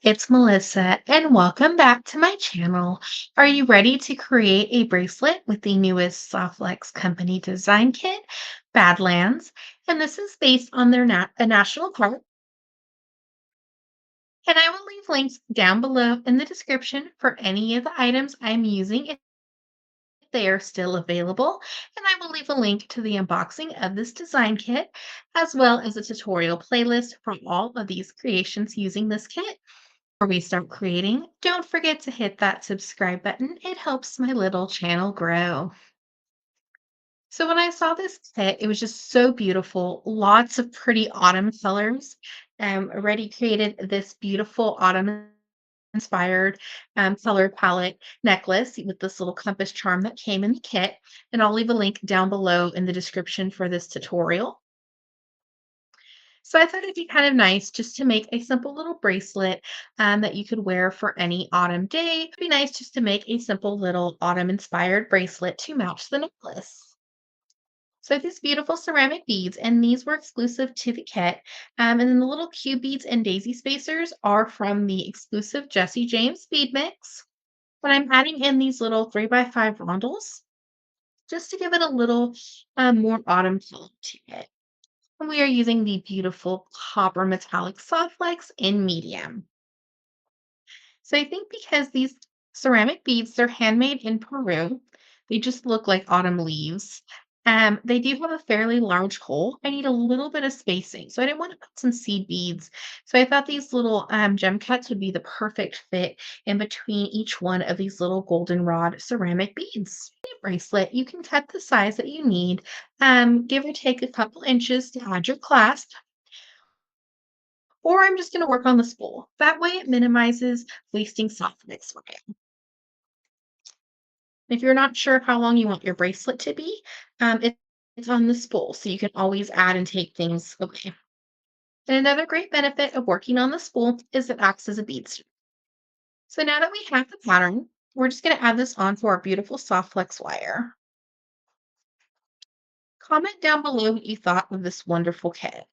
It's Melissa, and welcome back to my channel. Are you ready to create a bracelet with the newest Softlex company design kit, Badlands? And this is based on their a national park. And I will leave links down below in the description for any of the items I'm using if they are still available. And I will leave a link to the unboxing of this design kit, as well as a tutorial playlist for all of these creations using this kit. Before we start creating, don't forget to hit that subscribe button. It helps my little channel grow. So when I saw this kit, it was just so beautiful. Lots of pretty autumn colors. Already created this beautiful autumn inspired color palette necklace with this little compass charm that came in the kit. And I'll leave a link down below in the description for this tutorial. So I thought it'd be kind of nice just to make a simple little bracelet that you could wear for any autumn day. It'd be nice just to make a simple little autumn inspired bracelet to match the necklace. So these beautiful ceramic beads, and these were exclusive to the kit. And then the little cube beads and daisy spacers are from the exclusive Jesse James bead mix. But I'm adding in these little 3x5 rondels just to give it a little more autumn feel to it. And we are using the beautiful copper metallic soft flex in medium. So I think because these ceramic beads, they're handmade in Peru, they just look like autumn leaves. They do have a fairly large hole. I need a little bit of spacing. So I didn't want to put some seed beads. So I thought these little gem cuts would be the perfect fit in between each one of these little goldenrod ceramic beads. Bracelet, you can cut the size that you need, give or take a couple inches to add your clasp, or I'm just going to work on the spool. That way it minimizes wasting soft mix for you. If you're not sure how long you want your bracelet to be, it's on the spool, so you can always add and take things away. And another great benefit of working on the spool is it acts as a bead strip. So now that we have the pattern, we're just going to add this onto our beautiful soft flex wire. Comment down below what you thought of this wonderful kit,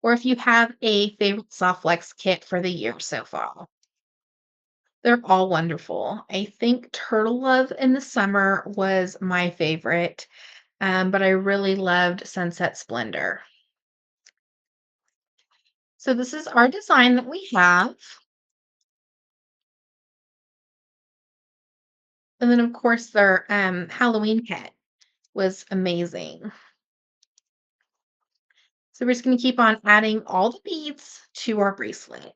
or if you have a favorite soft flex kit for the year so far. They're all wonderful. I think Turtle Love in the summer was my favorite, but I really loved Sunset Splendor. So this is our design that we have. And then, of course, their Halloween kit was amazing. So we're just going to keep on adding all the beads to our bracelet.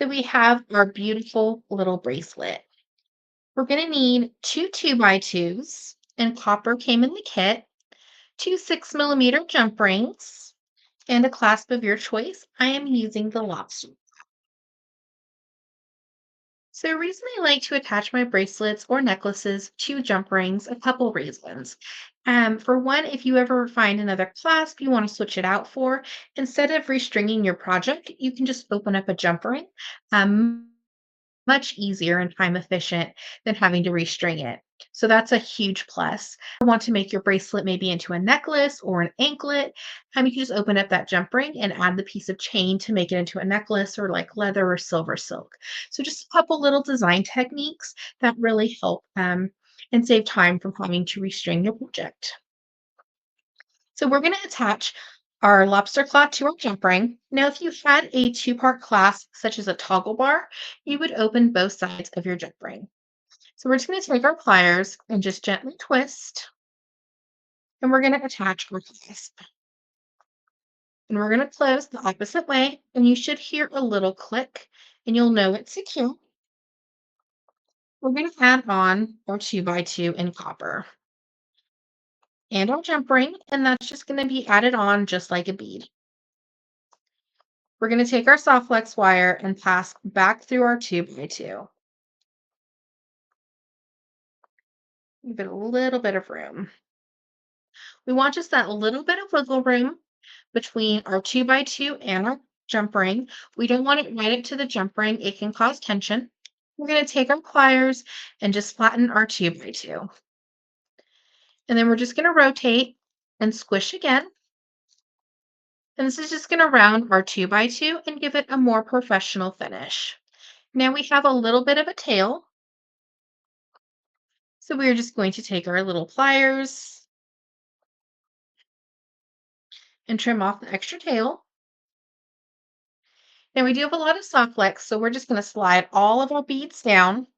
So we have our beautiful little bracelet. We're going to need two 2x2s, and copper came in the kit, two 6mm jump rings, and a clasp of your choice. I am using the lobster. So, the reason I like to attach my bracelets or necklaces to jump rings, a couple reasons. For one, if you ever find another clasp you want to switch it out for, instead of restringing your project, you can just open up a jump ring. Much easier and time efficient than having to restring it. So that's a huge plus. I want to make your bracelet maybe into a necklace or an anklet. You can just open up that jump ring and add the piece of chain to make it into a necklace or like leather or silver silk. So just a couple little design techniques that really help and save time from having to restring your project. So we're going to attach our lobster claw to our jump ring. Now, if you had a two-part clasp, such as a toggle bar, you would open both sides of your jump ring. So we're just going to take our pliers and just gently twist, and we're going to attach our clasp. And we're going to close the opposite way, and you should hear a little click, and you'll know it's secure. We're going to add on our 2x2 in copper and our jump ring, and that's just going to be added on just like a bead. We're going to take our soft flex wire and pass back through our 2x2. Give it a little bit of room. We want just that little bit of wiggle room between our 2x2 and our jump ring. We don't want it right into the jump ring. It can cause tension. We're going to take our pliers and just flatten our 2x2. And then we're just going to rotate and squish again. And this is just going to round our 2x2 and give it a more professional finish. Now we have a little bit of a tail. So we're just going to take our little pliers and trim off the extra tail. Now we do have a lot of soft flex, so we're just going to slide all of our beads down.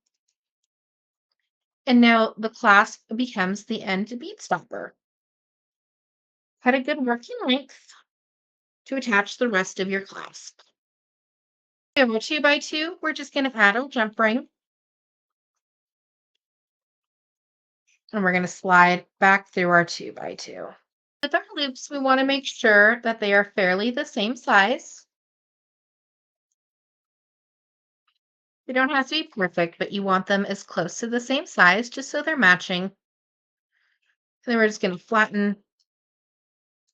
And now the clasp becomes the end bead stopper. Cut a good working length to attach the rest of your clasp. We have our 2x2. We're just going to add our jump ring. And we're going to slide back through our 2x2. With our loops, we want to make sure that they are fairly the same size. They don't have to be perfect, but you want them as close to the same size just so they're matching. And then we're just going to flatten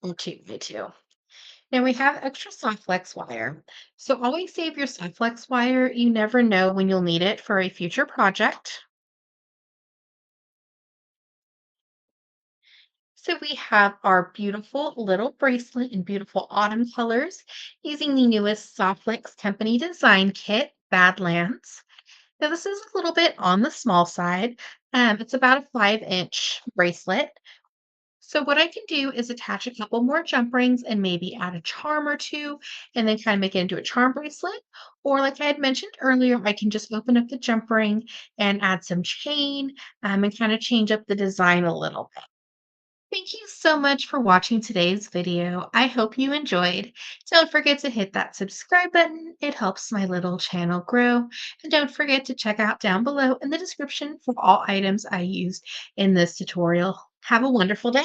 our 2x2. Now we have extra soft flex wire. So always save your soft flex wire. You never know when you'll need it for a future project. So we have our beautiful little bracelet in beautiful autumn colors using the newest Soft Flex Company design kit, Badlands. Now this is a little bit on the small side. It's about a 5-inch bracelet. So what I can do is attach a couple more jump rings and maybe add a charm or two and then kind of make it into a charm bracelet. Or like I had mentioned earlier, I can just open up the jump ring and add some chain and kind of change up the design a little bit. Thank you so much for watching today's video. I hope you enjoyed. Don't forget to hit that subscribe button. It helps my little channel grow. And don't forget to check out down below in the description for all items I used in this tutorial. Have a wonderful day.